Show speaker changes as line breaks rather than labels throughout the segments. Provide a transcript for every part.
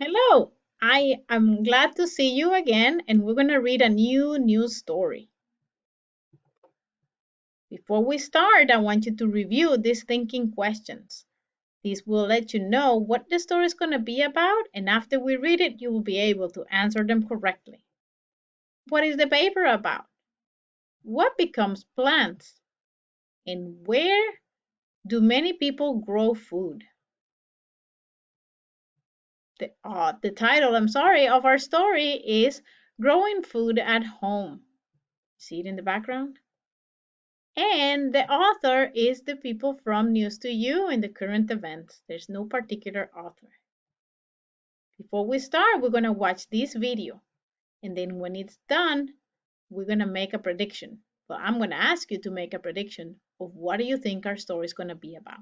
Hello, I am glad to see you again, and we're going to read a new news story. Before we start, I want you to review these thinking questions. These will let you know what the story is going to be about, and after we read it, you will be able to answer them correctly. What is the paper about? What becomes plants? And where do many people grow food? The title, of our story is Growing Food at Home. See it in the background? And the author is the people from News to You in the current events. There's no particular author. Before we start, we're going to watch this video. And then when it's done, we're going to make a prediction. Well, I'm going to ask you to make a prediction of what do you think our story is going to be about.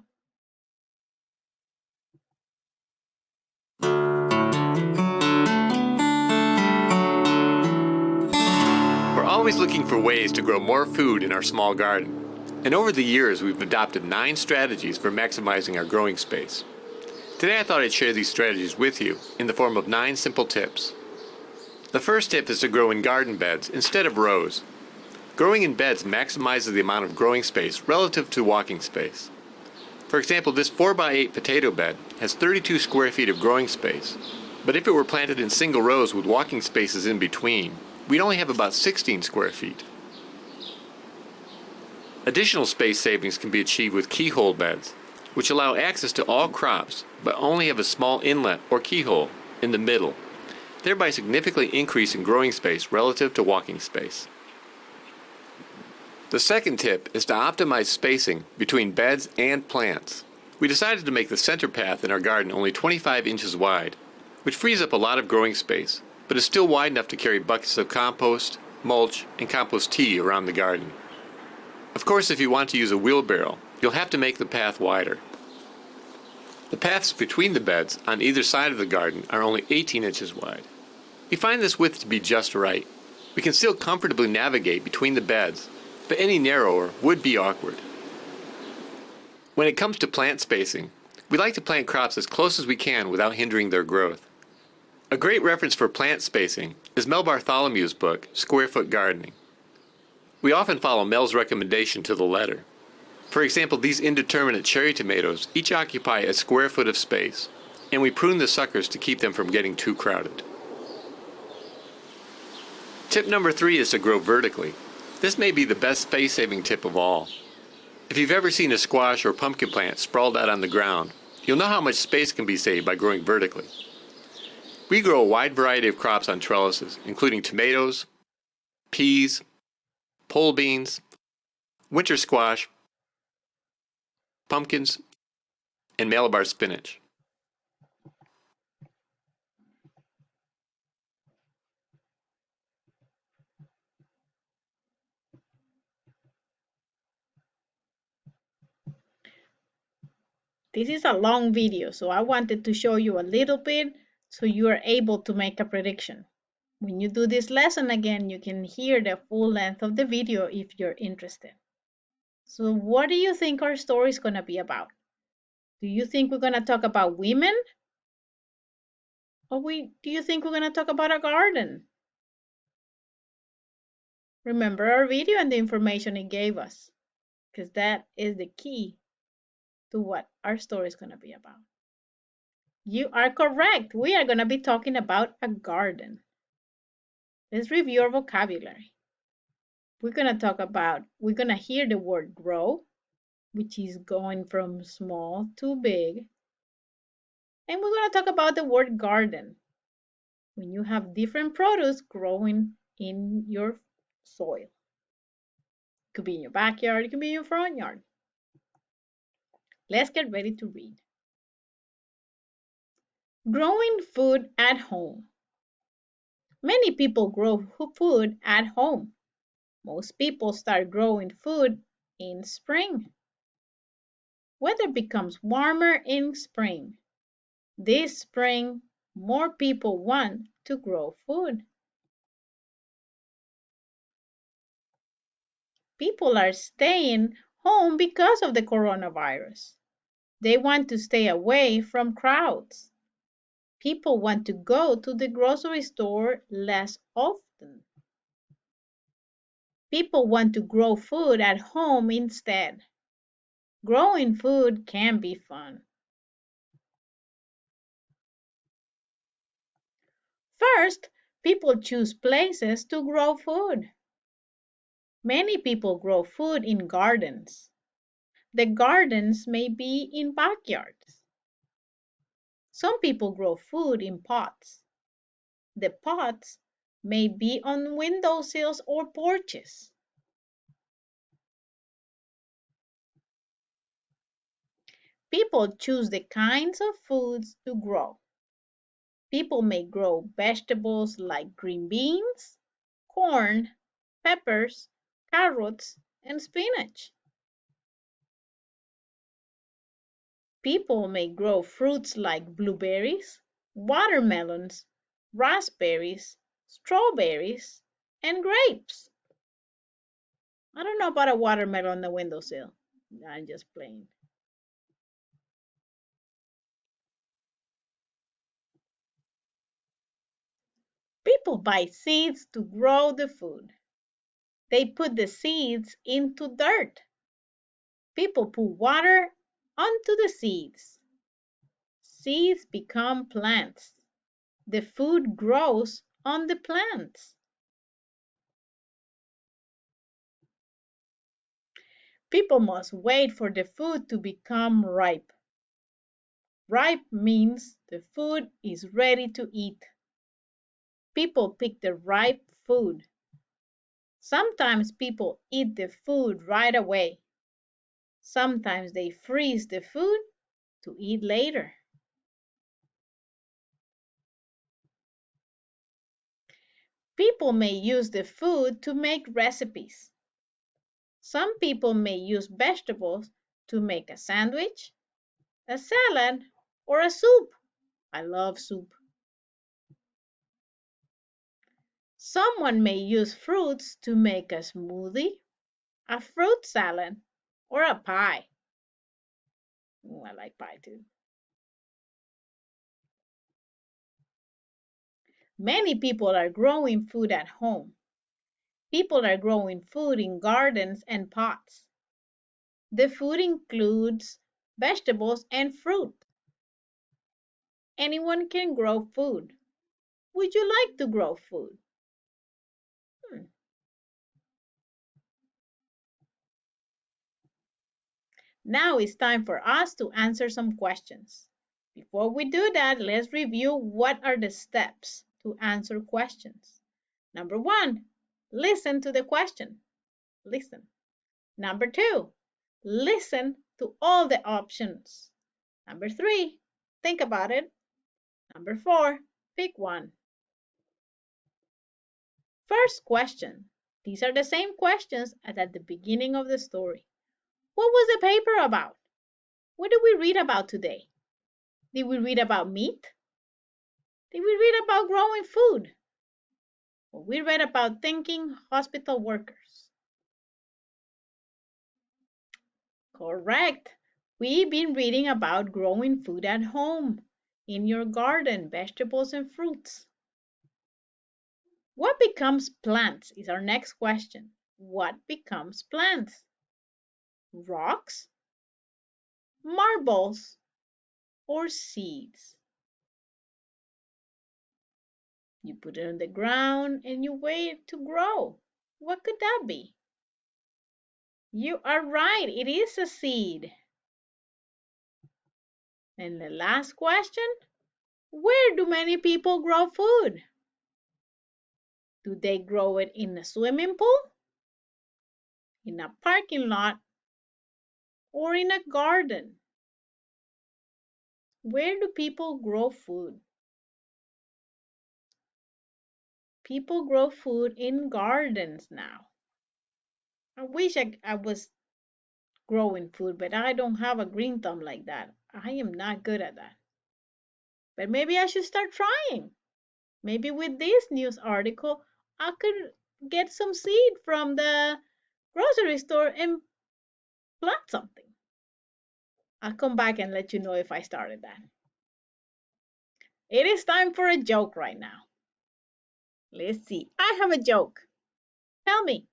We're always looking for ways to grow more food in our small garden. And over the years, we've adopted 9 strategies for maximizing our growing space. Today, I thought I'd share these strategies with you in the form of 9 simple tips. The first tip is to grow in garden beds instead of rows. Growing in beds maximizes the amount of growing space relative to walking space. For example, this 4x8 potato bed has 32 square feet of growing space, but if it were planted in single rows with walking spaces in between, we'd only have about 16 square feet. Additional space savings can be achieved with keyhole beds, which allow access to all crops but only have a small inlet or keyhole in the middle, thereby significantly increasing growing space relative to walking space. The second tip is to optimize spacing between beds and plants. We decided to make the center path in our garden only 25 inches wide, which frees up a lot of growing space, but is still wide enough to carry buckets of compost, mulch, and compost tea around the garden. Of course, if you want to use a wheelbarrow, you'll have to make the path wider. The paths between the beds on either side of the garden are only 18 inches wide. We find this width to be just right. We can still comfortably navigate between the beds, but any narrower would be awkward. When it comes to plant spacing, we like to plant crops as close as we can without hindering their growth. A great reference for plant spacing is Mel Bartholomew's book, Square Foot Gardening. We often follow Mel's recommendation to the letter. For example, these indeterminate cherry tomatoes each occupy a square foot of space, and we prune the suckers to keep them from getting too crowded. Tip number 3 is to grow vertically. This may be the best space-saving tip of all. If you've ever seen a squash or pumpkin plant sprawled out on the ground, you'll know how much space can be saved by growing vertically. We grow a wide variety of crops on trellises, including tomatoes, peas, pole beans, winter squash, pumpkins, and Malabar spinach.
This is a long video, so I wanted to show you a little bit so you are able to make a prediction. When you do this lesson again, you can hear the full length of the video if you're interested. So what do you think our story is going to be about? Do you think we're going to talk about women? Or do you think we're going to talk about a garden? Remember our video and the information it gave us, because that is the key to what our story is going to be about. You are correct. We are going to be talking about a garden. Let's review our vocabulary. We're going to hear the word grow, which is going from small to big. And we're going to talk about the word garden, when you have different produce growing in your soil. It could be in your backyard, it could be in your front yard. Let's get ready to read. Growing food at home. Many people grow food at home. Most people start growing food in spring. Weather becomes warmer in spring. This spring, more people want to grow food. People are staying home because of the coronavirus. They want to stay away from crowds. People want to go to the grocery store less often. People want to grow food at home instead. Growing food can be fun. First, people choose places to grow food. Many people grow food in gardens. The gardens may be in backyards. Some people grow food in pots. The pots may be on windowsills or porches. People choose the kinds of foods to grow. People may grow vegetables like green beans, corn, peppers, carrots, and spinach. People may grow fruits like blueberries, watermelons, raspberries, strawberries, and grapes. I don't know about a watermelon on the windowsill. I'm just playing. People buy seeds to grow the food. They put the seeds into dirt. People put water onto the seeds. Seeds become plants. The food grows on the plants. People must wait for the food to become ripe. Ripe means the food is ready to eat. People pick the ripe food. Sometimes people eat the food right away. Sometimes they freeze the food to eat later. People may use the food to make recipes. Some people may use vegetables to make a sandwich, a salad, or a soup. I love soup. Someone may use fruits to make a smoothie, a fruit salad, or a pie. Ooh, I like pie too. Many people are growing food at home. People are growing food in gardens and pots. The food includes vegetables and fruit. Anyone can grow food. Would you like to grow food? Hmm. Now it's time for us to answer some questions. Before we do that, let's review what are the steps to answer questions. Number one, listen to the question. Listen. Number two, listen to all the options. Number three, think about it. Number four, pick one. First question. These are the same questions as at the beginning of the story. What was the paper about? What did we read about today? Did we read about meat? Did we read about growing food? Or we read about thinking hospital workers? Correct. We've been reading about growing food at home, in your garden, vegetables and fruits. What becomes plants is our next question. What becomes plants? Rocks, marbles, or seeds? You put it on the ground and you wait to grow. What could that be? You are right, it is a seed. And the last question, where do many people grow food? Do they grow it in a swimming pool, in a parking lot, or in a garden? Where do people grow food? People grow food in gardens now. I wish I was growing food, but I don't have a green thumb like that. I am not good at that. But maybe I should start trying. Maybe with this news article, I could get some seed from the grocery store and plant something. I'll come back and let you know if I started that. It is time for a joke right now. Let's see. I have a joke. Tell me,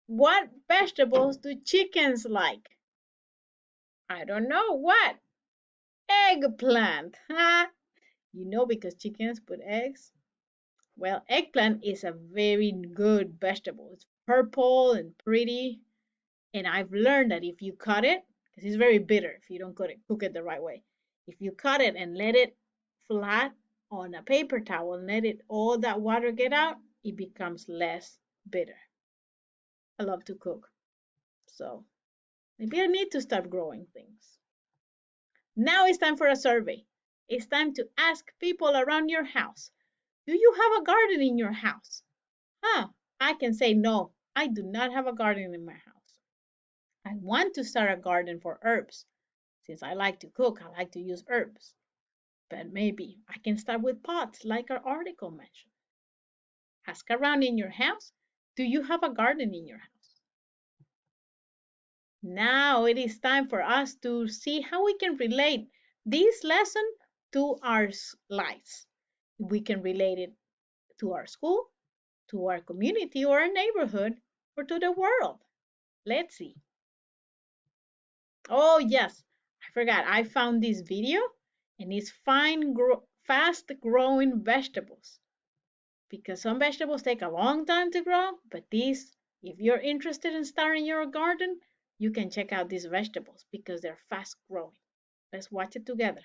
what vegetables do chickens like? I don't know. What? Eggplant. Huh? You know, because chickens put eggs. Well, eggplant is a very good vegetable. It's purple and pretty. And I've learned that if you cut it, because it's very bitter if you don't cook it the right way. If you cut it and let it flat on a paper towel and let it all that water get out, it becomes less bitter. I love to cook. So maybe I need to start growing things. Now it's time for a survey. It's time to ask people around your house. Do you have a garden in your house? Huh, I can say no. I do not have a garden in my house. I want to start a garden for herbs. Since I like to cook, I like to use herbs. But maybe I can start with pots like our article mentioned. Ask around in your house. Do you have a garden in your house? Now it is time for us to see how we can relate this lesson to our lives. We can relate it to our school, to our community or our neighborhood, or to the world. Let's see. Oh, yes, I forgot. I found this video and it's fast growing vegetables because some vegetables take a long time to grow, but these, if you're interested in starting your garden, you can check out these vegetables because they're fast growing. Let's watch it together.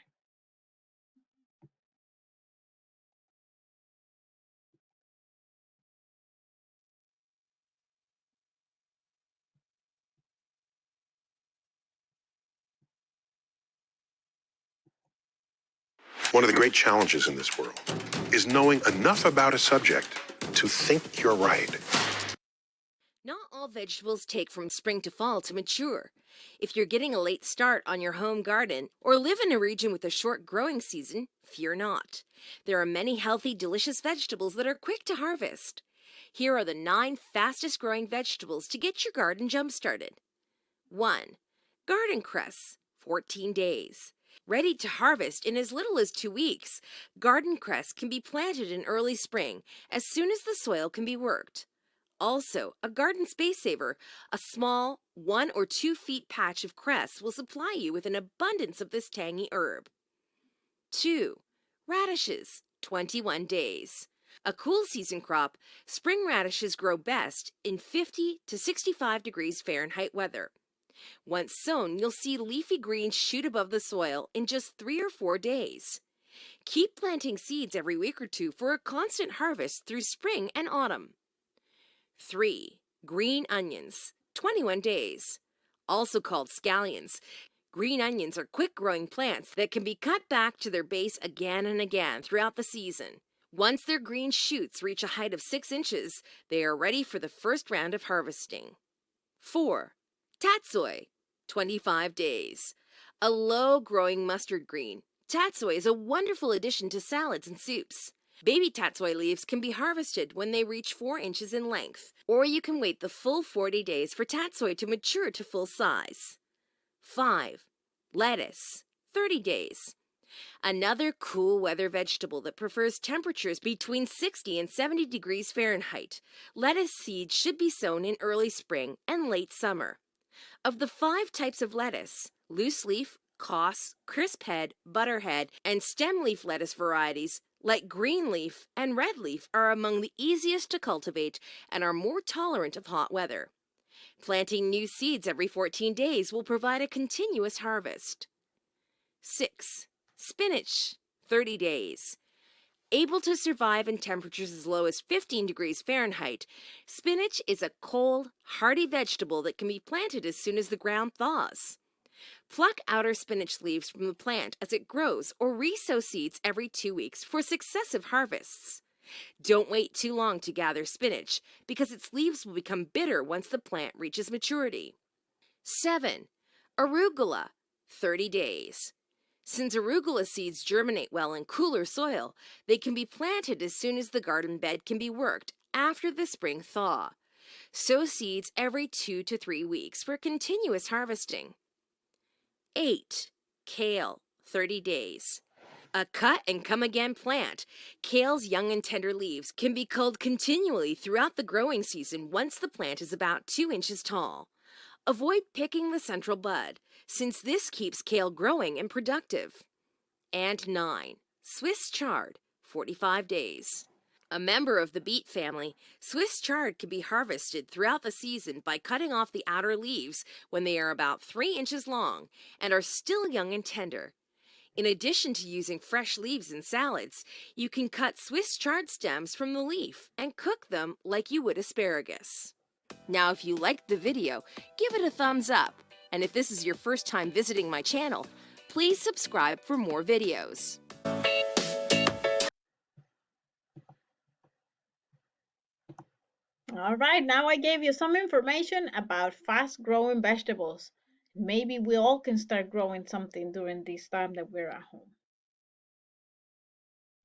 One of the great challenges in this world is knowing enough about a subject to think you're right.
Not all vegetables take from spring to fall to mature. If you're getting a late start on your home garden or live in a region with a short growing season, fear not. There are many healthy, delicious vegetables that are quick to harvest. Here are the 9 fastest growing vegetables to get your garden jump started. 1. Garden cress, 14 days. Ready to harvest in as little as 2 weeks, garden cress can be planted in early spring as soon as the soil can be worked. Also, a garden space saver, a small 1 or 2 feet patch of cress will supply you with an abundance of this tangy herb. 2. Radishes, 21 days. A cool season crop, spring radishes grow best in 50 to 65 degrees Fahrenheit weather. Once sown, you'll see leafy greens shoot above the soil in just 3 or 4 days. Keep planting seeds every week or two for a constant harvest through spring and autumn. 3. Green onions, 21 days. Also called scallions, green onions are quick-growing plants that can be cut back to their base again and again throughout the season. Once their green shoots reach a height of 6 inches, they are ready for the first round of harvesting. 4. Tatsoi, 25 days. A low-growing mustard green, tatsoi is a wonderful addition to salads and soups. Baby tatsoi leaves can be harvested when they reach 4 inches in length, or you can wait the full 40 days for tatsoi to mature to full size. 5. Lettuce, 30 days. Another cool weather vegetable that prefers temperatures between 60 and 70 degrees Fahrenheit. Lettuce seeds should be sown in early spring and late summer. Of the 5 types of lettuce, loose leaf, cos, crisp head, butterhead, and stem leaf lettuce varieties like green leaf and red leaf are among the easiest to cultivate and are more tolerant of hot weather. Planting new seeds every 14 days will provide a continuous harvest. 6. Spinach, 30 days. Able to survive in temperatures as low as 15 degrees Fahrenheit, spinach is a cold, hardy vegetable that can be planted as soon as the ground thaws. Pluck outer spinach leaves from the plant as it grows or re-sow seeds every 2 weeks for successive harvests. Don't wait too long to gather spinach because its leaves will become bitter once the plant reaches maturity. 7. Arugula, 30 days. Since arugula seeds germinate well in cooler soil, they can be planted as soon as the garden bed can be worked after the spring thaw. Sow seeds every 2 to 3 weeks for continuous harvesting. 8. Kale, 30 days. A cut and come again plant, kale's young and tender leaves can be culled continually throughout the growing season once the plant is about 2 inches tall. Avoid picking the central bud, since this keeps kale growing and productive. And 9. Swiss chard, 45 days. A member of the beet family, Swiss chard can be harvested throughout the season by cutting off the outer leaves when they are about 3 inches long and are still young and tender. In addition to using fresh leaves in salads, you can cut Swiss chard stems from the leaf and cook them like you would asparagus. Now, if you liked the video, give it a thumbs up. And if this is your first time visiting my channel, please subscribe for more videos.
All right, now I gave you some information about fast-growing vegetables. Maybe we all can start growing something during this time that we're at home.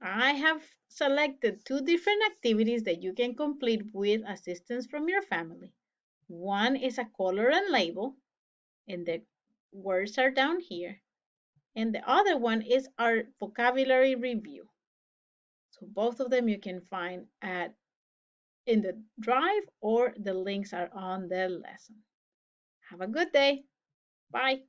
I have selected 2 different activities that you can complete with assistance from your family. One is a color and label, and the words are down here. And the other one is our vocabulary review. So both of them you can find in the drive, or the links are on the lesson. Have a good day. Bye.